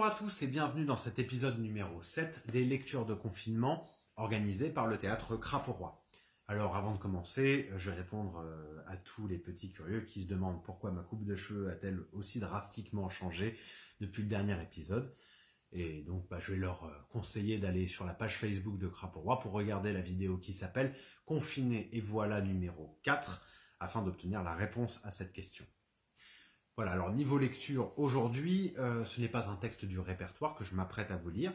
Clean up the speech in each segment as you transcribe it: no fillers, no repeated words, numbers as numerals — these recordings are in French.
Bonjour à tous et bienvenue dans cet épisode numéro 7 des lectures de confinement organisées par le théâtre Crapaud-Roi. Alors avant de commencer, je vais répondre à tous les petits curieux qui se demandent pourquoi ma coupe de cheveux a-t-elle aussi drastiquement changé depuis le dernier épisode. Et donc je vais leur conseiller d'aller sur la page Facebook de Crapaud-Roi pour regarder la vidéo qui s'appelle « Confiné et voilà numéro 4 » afin d'obtenir la réponse à cette question. Voilà, alors niveau lecture, aujourd'hui, ce n'est pas un texte du répertoire que je m'apprête à vous lire,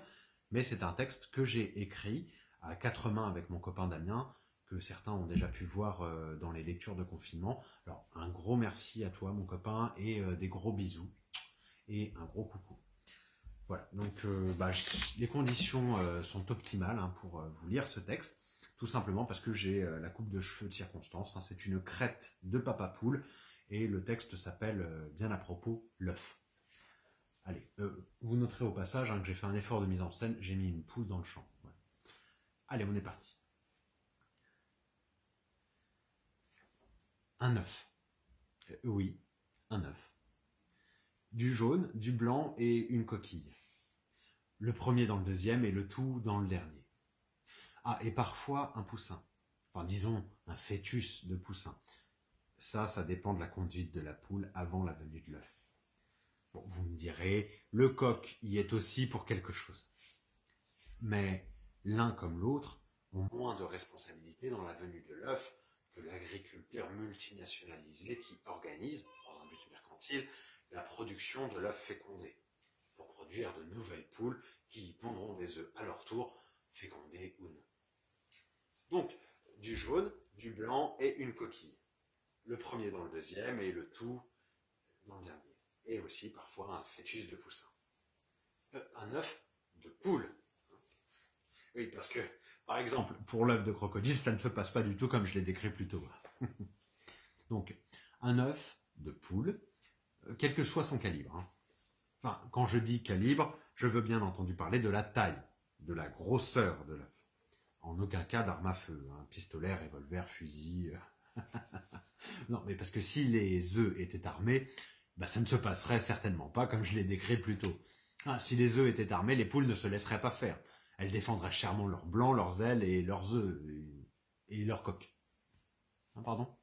mais c'est un texte que j'ai écrit à quatre mains avec mon copain Damien, que certains ont déjà pu voir dans les lectures de confinement. Alors, un gros merci à toi, mon copain, et des gros bisous, et un gros coucou. Voilà, donc les conditions sont optimales pour vous lire ce texte, tout simplement parce que j'ai la coupe de cheveux de circonstance, c'est une crête de papa poule, et le texte s'appelle, bien à propos, l'œuf. Allez, vous noterez au passage que j'ai fait un effort de mise en scène, j'ai mis une poule dans le champ. Voilà. Allez, on est parti. Un œuf. Oui, un œuf. Du jaune, du blanc et une coquille. Le premier dans le deuxième et le tout dans le dernier. Ah, et parfois un poussin. Enfin, disons, un fœtus de poussin. Ça dépend de la conduite de la poule avant la venue de l'œuf. Bon, vous me direz, le coq y est aussi pour quelque chose. Mais l'un comme l'autre ont moins de responsabilité dans la venue de l'œuf que l'agriculture multinationalisée qui organise, dans un but mercantile, la production de l'œuf fécondé, pour produire de nouvelles poules qui pondront des œufs à leur tour, fécondés ou non. Donc, du jaune, du blanc et une coquille. Le premier dans le deuxième et le tout dans le dernier. Et aussi parfois un fœtus de poussin. Un œuf de poule. Oui, parce que, par exemple, pour l'œuf de crocodile, ça ne se passe pas du tout comme je l'ai décrit plus tôt. Donc, un œuf de poule, quel que soit son calibre. Enfin, quand je dis calibre, je veux bien entendu parler de la taille, de la grosseur de l'œuf. En aucun cas d'arme à feu, pistolet, revolver, fusil... Non, mais parce que si les œufs étaient armés, ça ne se passerait certainement pas comme je l'ai décrit plus tôt. Si les œufs étaient armés, les poules ne se laisseraient pas faire. Elles défendraient chèrement leurs blancs, leurs ailes et leurs œufs et leurs coques. Pardon.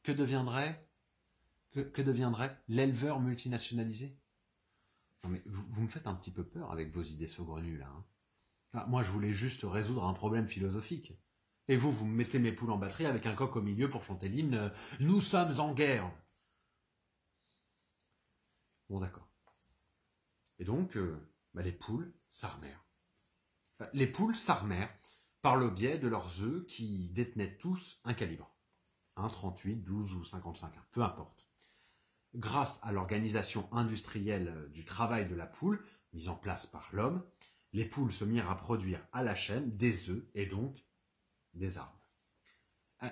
Que deviendrait l'éleveur multinationalisé? Non mais vous me faites un petit peu peur avec vos idées saugrenues là. Moi je voulais juste résoudre un problème philosophique. Et vous me mettez mes poules en batterie avec un coq au milieu pour chanter l'hymne « Nous sommes en guerre ». Bon, d'accord. Et donc, les poules s'armèrent. Enfin, les poules s'armèrent par le biais de leurs œufs qui détenaient tous un calibre. 1, 38, 12 ou 55, peu importe. Grâce à l'organisation industrielle du travail de la poule, mise en place par l'homme, les poules se mirent à produire à la chaîne des œufs et donc des armes.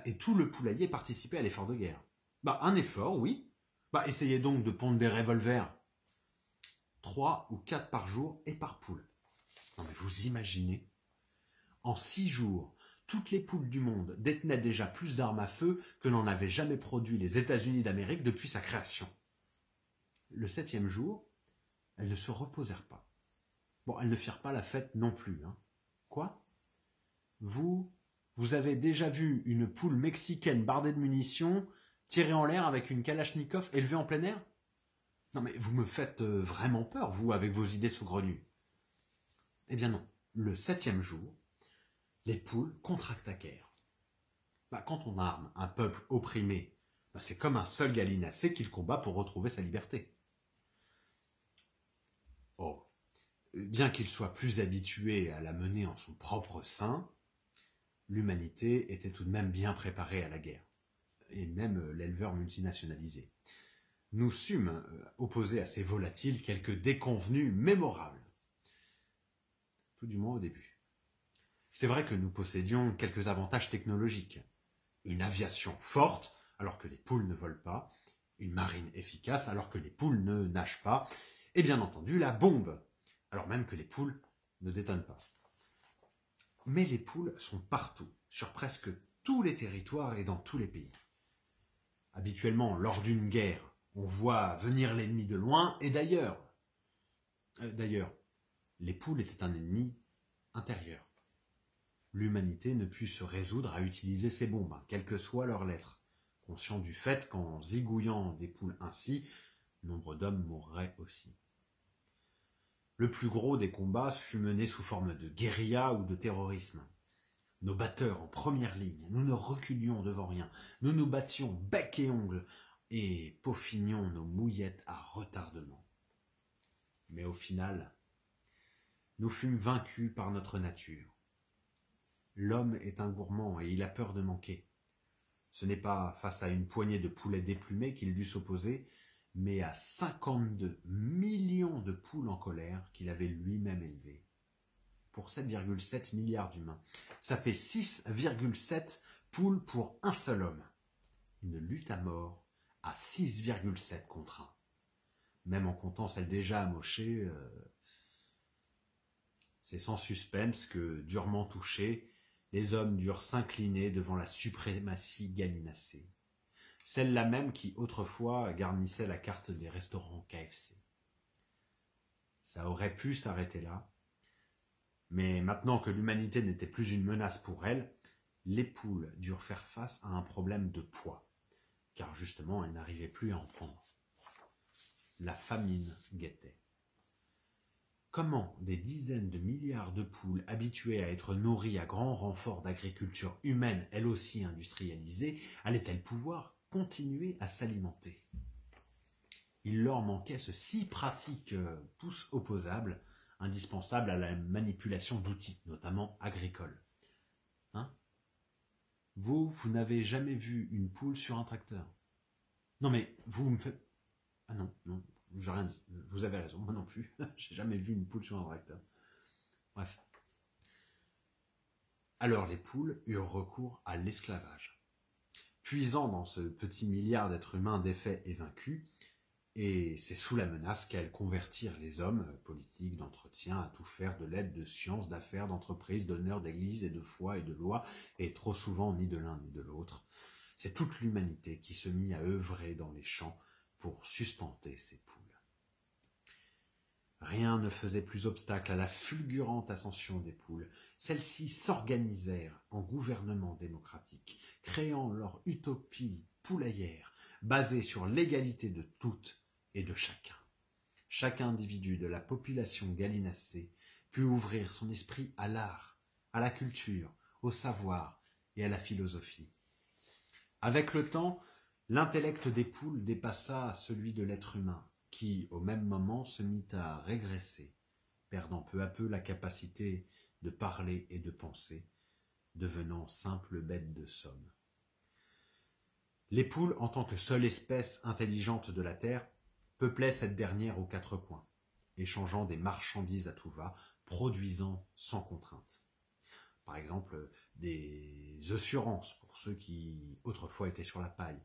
Et tout le poulailler participait à l'effort de guerre. Un effort, oui. Essayez donc de pondre des revolvers. 3 ou 4 par jour et par poule. Non mais vous imaginez, en 6 jours, toutes les poules du monde détenaient déjà plus d'armes à feu que n'en avaient jamais produit les États-Unis d'Amérique depuis sa création. Le 7e jour, elles ne se reposèrent pas. Bon, elles ne firent pas la fête non plus. Quoi? Vous avez déjà vu une poule mexicaine bardée de munitions, tirée en l'air avec une kalachnikov élevée en plein air? Non mais vous me faites vraiment peur, vous, avec vos idées saugrenues. Eh bien non, le 7e jour, les poules contre-attaquèrent. Quand on arme un peuple opprimé, c'est comme un seul gallinacé qu'il combat pour retrouver sa liberté. Oh, bien qu'il soit plus habitué à la mener en son propre sein, l'humanité était tout de même bien préparée à la guerre, et même l'éleveur multinationalisé. Nous sûmes opposés à ces volatiles quelques déconvenues mémorables. Tout du moins au début. C'est vrai que nous possédions quelques avantages technologiques. Une aviation forte, alors que les poules ne volent pas, une marine efficace, alors que les poules ne nagent pas, et bien entendu la bombe, alors même que les poules ne détonnent pas. Mais les poules sont partout, sur presque tous les territoires et dans tous les pays. Habituellement, lors d'une guerre, on voit venir l'ennemi de loin et d'ailleurs, D'ailleurs, les poules étaient un ennemi intérieur. L'humanité ne put se résoudre à utiliser ces bombes, quelle que soit leur lettre, conscient du fait qu'en zigouillant des poules ainsi, nombre d'hommes mourraient aussi. Le plus gros des combats fut mené sous forme de guérilla ou de terrorisme. Nos batteurs en première ligne, nous ne reculions devant rien, nous nous battions bec et ongles et peaufinions nos mouillettes à retardement. Mais au final, nous fûmes vaincus par notre nature. L'homme est un gourmand et il a peur de manquer. Ce n'est pas face à une poignée de poulets déplumés qu'il dut s'opposer, mais à 52 millions de poules en colère qu'il avait lui-même élevées. Pour 7,7 milliards d'humains. Ça fait 6,7 poules pour un seul homme. Une lutte à mort à 6,7 contre 1. Même en comptant celle déjà amochée, c'est sans suspense que, durement touchés, les hommes durent s'incliner devant la suprématie gallinacée. Celle-là même qui, autrefois, garnissait la carte des restaurants KFC. Ça aurait pu s'arrêter là, mais maintenant que l'humanité n'était plus une menace pour elle, les poules durent faire face à un problème de poids, car justement elles n'arrivaient plus à en prendre. La famine guettait. Comment des dizaines de milliards de poules habituées à être nourries à grand renfort d'agriculture humaine, elle aussi industrialisée, allaient-elles pouvoir continuer à s'alimenter? Il leur manquait ce si pratique pouce opposable, indispensable à la manipulation d'outils, notamment agricoles. Hein? Vous n'avez jamais vu une poule sur un tracteur? Non mais, vous me faites... Ah non, non, j'ai rien dit. Vous avez raison, moi non plus. J'ai jamais vu une poule sur un tracteur. Bref. Alors les poules eurent recours à l'esclavage. Puisant dans ce petit milliard d'êtres humains défaits et vaincus, et c'est sous la menace qu'elles convertirent les hommes, politiques, d'entretien, à tout faire de l'aide, de sciences, d'affaires, d'entreprises, d'honneur, d'église et de foi et de loi, et trop souvent ni de l'un ni de l'autre. C'est toute l'humanité qui se mit à œuvrer dans les champs pour sustenter ces poules. Rien ne faisait plus obstacle à la fulgurante ascension des poules. Celles-ci s'organisèrent en gouvernement démocratique, créant leur utopie poulaillère, basée sur l'égalité de toutes et de chacun. Chaque individu de la population gallinacée put ouvrir son esprit à l'art, à la culture, au savoir et à la philosophie. Avec le temps, l'intellect des poules dépassa celui de l'être humain, qui, au même moment, se mit à régresser, perdant peu à peu la capacité de parler et de penser, devenant simple bête de somme. Les poules, en tant que seule espèce intelligente de la Terre, peuplaient cette dernière aux quatre coins, échangeant des marchandises à tout va, produisant sans contrainte. Par exemple, des assurances pour ceux qui autrefois étaient sur la paille,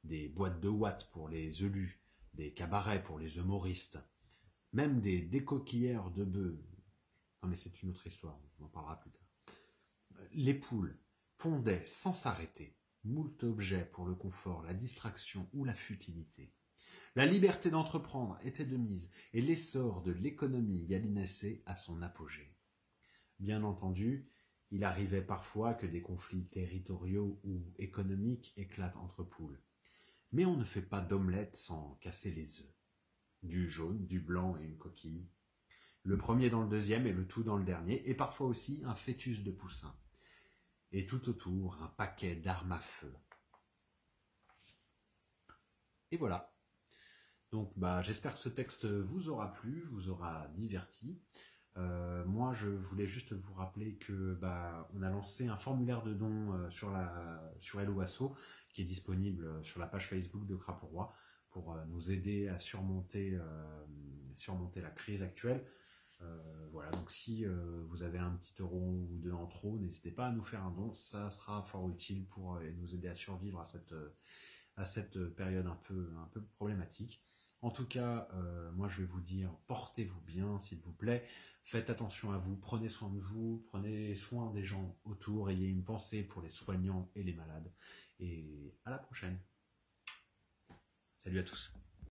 des boîtes de ouates pour les œufs lus, des cabarets pour les humoristes, même des décoquillères de bœufs. Non mais c'est une autre histoire, on en parlera plus tard. Les poules pondaient sans s'arrêter moult objets pour le confort, la distraction ou la futilité. La liberté d'entreprendre était de mise et l'essor de l'économie gallinacée à son apogée. Bien entendu, il arrivait parfois que des conflits territoriaux ou économiques éclatent entre poules. Mais on ne fait pas d'omelette sans casser les œufs. Du jaune, du blanc et une coquille. Le premier dans le deuxième et le tout dans le dernier, et parfois aussi un fœtus de poussin. Et tout autour, un paquet d'armes à feu. Et voilà. Donc j'espère que ce texte vous aura plu, vous aura diverti. Moi je voulais juste vous rappeler que on a lancé un formulaire de don sur Hello Asso qui est disponible sur la page Facebook de Crapaud Roi pour nous aider à surmonter la crise actuelle. Voilà, donc si vous avez un petit euro ou deux en trop, n'hésitez pas à nous faire un don, ça sera fort utile pour nous aider à survivre à cette période un peu problématique. En tout cas, moi je vais vous dire, portez-vous bien s'il vous plaît, faites attention à vous, prenez soin de vous, prenez soin des gens autour, ayez une pensée pour les soignants et les malades, et à la prochaine. Salut à tous.